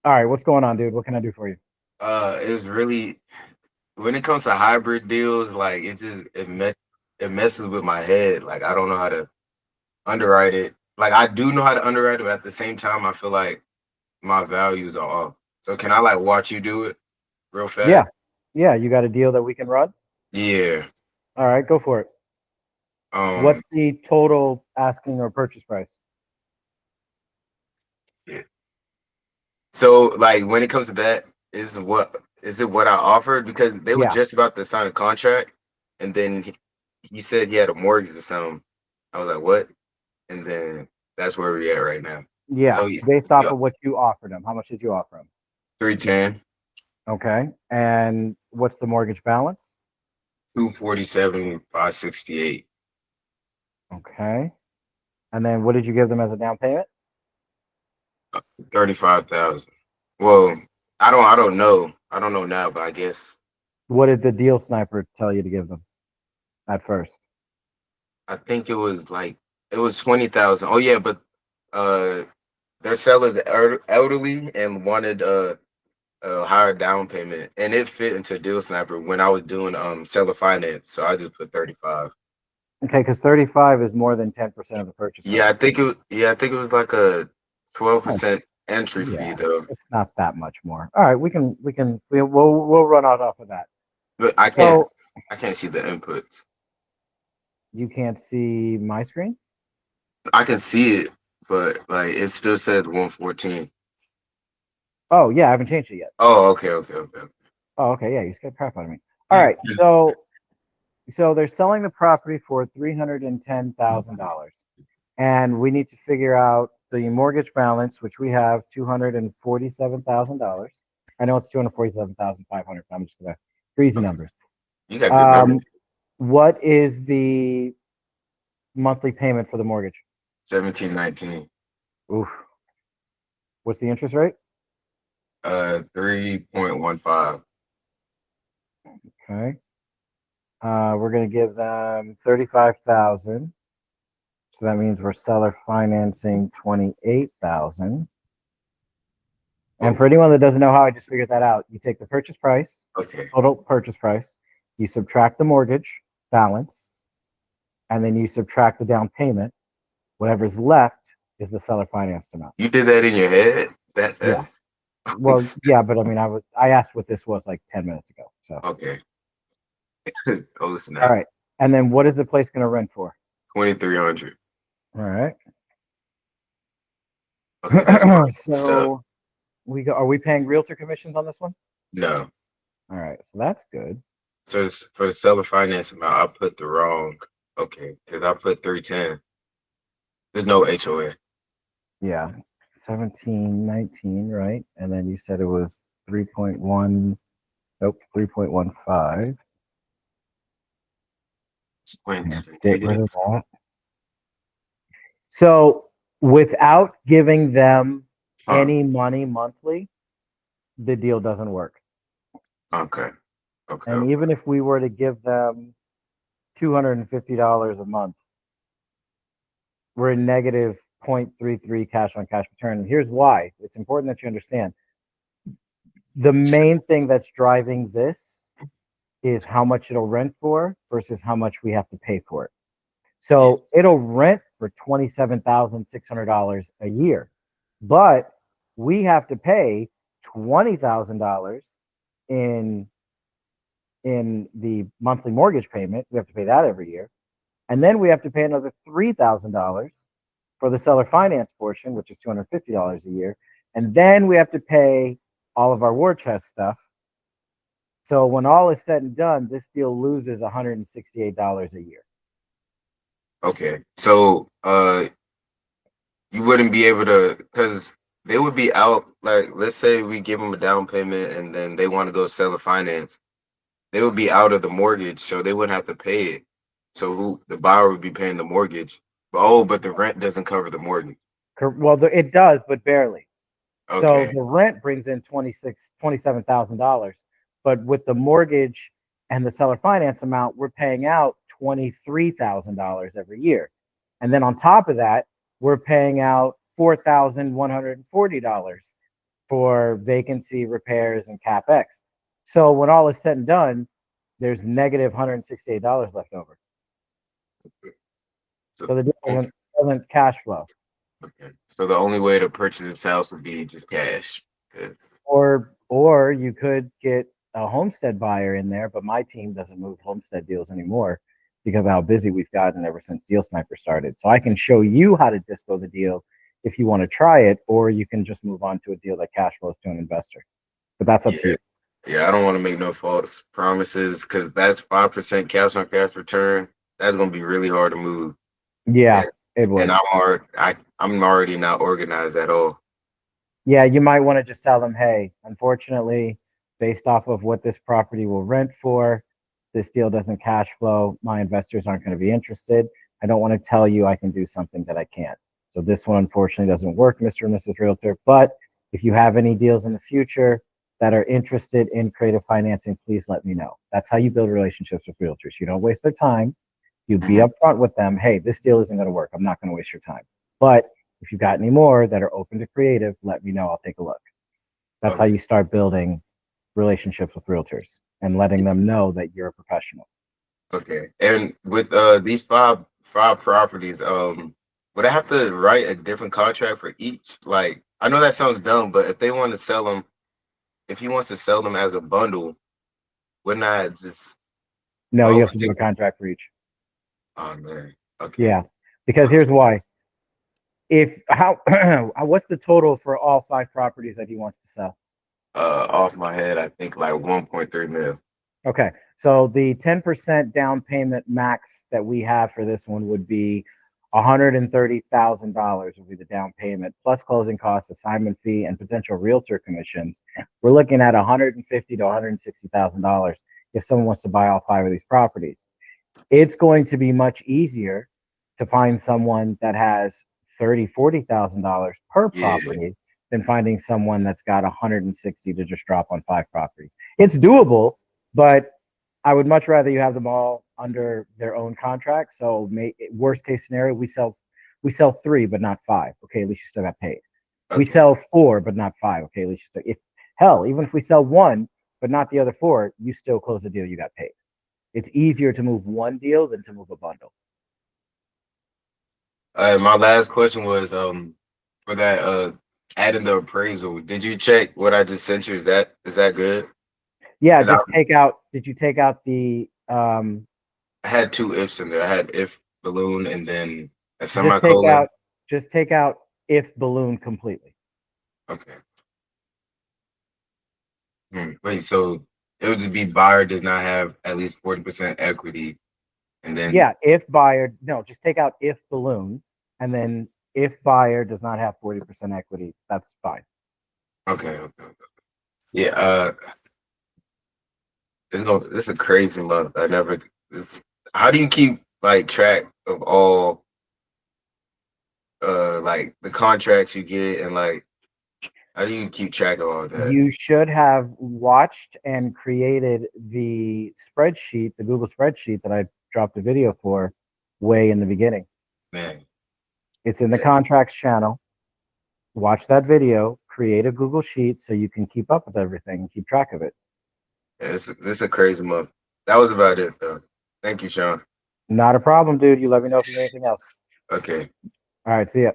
All right, what's going on, dude? What can I do for you? It's really when it comes to hybrid deals, like it messes with my head. Like I don't know how to underwrite it. Like I do know how to underwrite it, but at the same time, I feel like my values are off. So can I like watch you do it real Yeah, fast? yeah, you got a deal that we can run? Yeah. All right, go for it. Um. What's the total asking or purchase price? So like when it comes to that, is it what I offered? Because they were Yeah, just about to sign a contract, and then he said he had a mortgage or something. I was like, what? And then that's where we're at right now. yeah, So based off yeah, of what you offered him. How much did you offer him? 310, Okay, and what's the mortgage balance? 247, 568, Okay, and then what did you give them as a down payment? 35,000. Well, I don't know. I don't know now, but I guess What did the deal sniper tell you to give them at first? I think it was 20,000. Oh yeah, but uh their seller's elderly and wanted a higher down payment, and it fit into Deal Sniper when I was doing seller finance, so I just put 35. Okay, because 35 is more than 10% of the purchase price. I think it was like a Oh, 12% entry fee yeah, though. it's not that much more. All right, we'll run out off of that. But So I can't see the inputs. you can't see my screen? I can see it, but like it still says 114. Oh, yeah, I haven't changed it yet. Oh, okay. Oh, okay, yeah, you scared crap out of me. All right, so they're selling the property for $310,000, and we need to figure out the mortgage balance, which we have $247,000. I know it's 247,500. I'm just gonna crazy Okay. numbers. You got good memory. Um, what is the monthly payment for the mortgage? 1719. Oof. What's the interest rate? 3.15. Okay. We're gonna give them 35,000. So that means we're seller financing 28,000. And Oh, for anyone that doesn't know how I just figured that out, you take the purchase price, okay. total purchase price, you subtract the mortgage balance, and then you subtract the down payment. Whatever's left is the seller financed amount. You did that in your head that Yeah. fast? Well, yeah, but I mean, I asked what this was like 10 minutes ago. So, Okay. Oh all snap. right. And then what is the place going to rent for? 2300. All right. Okay, that's my stuff. So are we paying realtor commissions on this one? No. All right. So that's good. So for the seller finance amount, I put the wrong. Okay, because I put 310. There's no HOA. Yeah. 1719, right? And then you said it was 3.1, nope, 3.15. Went Here, get rid negative. of that. So without giving them Huh. any money monthly, the deal doesn't work. Okay. Okay. And even if we were to give them $250 a month, we're in negative 0.33 cash on cash return. And here's why. It's important that you understand. The main thing that's driving this is how much it'll rent for versus how much we have to pay for it. Yeah. So it'll rent for $27,600 a year, but we have to pay $20,000 in in the monthly mortgage payment. We have to pay that every year, and then we have to pay another $3,000 for the seller finance portion, which is $250 a year, and then we have to pay all of our war chest stuff. So when all is said and done, this deal loses $168 a year. Okay. So you wouldn't be able to because they would be out. Like let's say we give them a down payment and then they want to go sell a finance. They would be out of the mortgage, so they wouldn't have to pay it. So who the buyer would be paying the mortgage. Oh, but the rent doesn't cover the mortgage. Well, it does, but barely. So Okay. the rent brings in $27,000, but with the mortgage and the seller finance amount, we're paying out $23,000 every year, and then on top of that, we're paying out $4,140 for vacancy, repairs, and capex. So when all is said and done, there's negative $168 left over. So, So the deal doesn't cash flow. okay. So the only way to purchase this house would be just cash. 'Cause- Or you could get a homestead buyer in there, but my team doesn't move homestead deals anymore because of how busy we've gotten ever since Deal Sniper started. So I can show you how to dispo the deal if you want to try it, or you can just move on to a deal that cash flows to an investor. But that's up to yeah, you. yeah. I don't want to make no false promises because that's 5% cash on cash return. That's gonna be really hard to move. Yeah, And, it and would. I'm already not organized at all. Yeah, you might want to just tell them, hey, unfortunately, based off of what this property will rent for, this deal doesn't cash flow. My investors aren't going to be interested. I don't want to tell you I can do something that I can't. So this one unfortunately doesn't work, Mr. and Mrs. Realtor. But if you have any deals in the future that are interested in creative financing, please let me know. That's how you build relationships with realtors. You don't waste their time. You be Mhm. upfront with them. Hey, this deal isn't going to work. I'm not going to waste your time. But if you've got any more that are open to creative, let me know. I'll take a look. That's how Okay. you start building relationships with realtors and letting them know that you're a professional. Okay. And with these five properties, would I have to write a different contract for each? Like, I know that sounds dumb, but if they want to sell them, if he wants to sell them as a bundle, wouldn't I just No, why you would have to do they, a contract for each. oh man. Okay. Yeah, because Okay. here's why. If how what's the total for all five properties that he wants to sell? Off my head, I think like 1.3 mil. Okay, so the 10% down payment max that we have for this one would be $130,000 would be the down payment plus closing costs, assignment fee, and potential realtor commissions. We're looking at $150,000 to $160,000 if someone wants to buy all five of these properties. It's going to be much easier to find someone that has $30,000 to $40,000 per Yeah. property than finding someone that's got 160 to just drop on five properties. It's doable, but I would much rather you have them all under their own contract. So, worst case scenario, we sell three, but not five. Okay, at least you still got paid. We Okay. sell four, but not five. Okay, at least you still, if hell, even if we sell one, but not the other four, you still close the deal. You got paid. It's easier to move one deal than to move a bundle. My last question was for that adding the appraisal. Did you check what I just sent you? Is that good? Yeah, 'Cause just take out. Did you take out the I had two ifs in there. I had if balloon and then a just take semicolon. out just take out if balloon completely? Okay. Wait, so it would just be buyer does not have at least 40% equity, and then Yeah, if buyer, no, just take out if balloon, and then if buyer does not have 40% equity, that's fine. okay. Yeah, this is a crazy month. I never this how do you keep like track of all like the contracts you get and like how do you keep track of all that? You should have watched and created the spreadsheet, the Google spreadsheet that I dropped a video for way in the beginning. Man, It's in the yeah, contracts channel. Watch that video, create a Google sheet so you can keep up with everything and keep track of it. this is a crazy month. That was about it though. Thank you, Sean. Not a problem, dude. You let me know if you need anything else. Okay. All right, see ya.